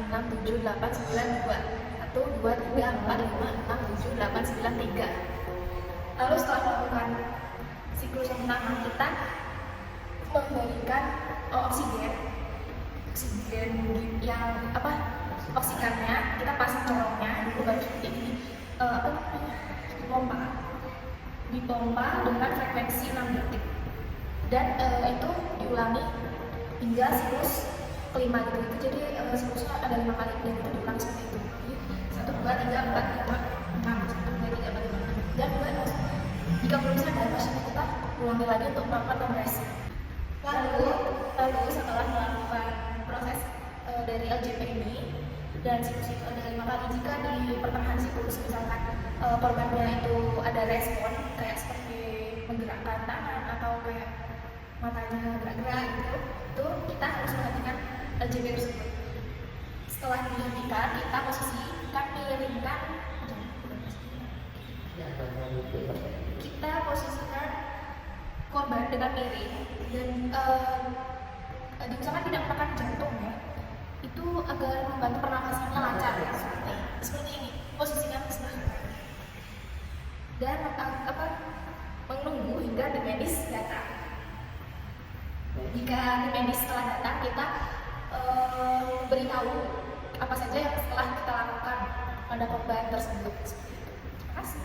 6, 7, 8, 9, 2. 1, 2, 3, 4, 5, 6, 7, 8, 9, 3. Lalu setelah melakukan siklus yang pertama, kita memberikan oksigen yang oksigennya kita pasang corongnya dulu baru seperti ini, dipompa dengan frekuensi 6 detik, dan itu diulangi hingga siklus kelima gitu. Jadi siklusnya ada 5 kali dan itu diulangi seperti itu. Jadi 1, 2, 3, 4, 5, 6, 1, 2, 3, 4, 5, 6. Dan jika belum sadar, maksudnya kita ulangi lagi untuk melakukan kompresi. Lalu setelah melakukan proses dari LJP ini dan siklus itu ada 5 kali, jika di pertengahan siklus misalkan korbannya itu ada respon kayak seperti menggerakkan tangan atau kayak matanya gerak-gerak gitu, itu kita harus menghentikan LJP tersebut. Setelah dihentikan, kita posisikan korban dengan miring dan diusahakan tidak menekan jantung ya, itu agar membantu pernafasannya lancar ya, seperti ini posisikan dan menunggu hingga tim medis datang. ketika tim medis setelah datang kita beritahu apa saja yang setelah kita lakukan pada korban tersebut. Terima kasih.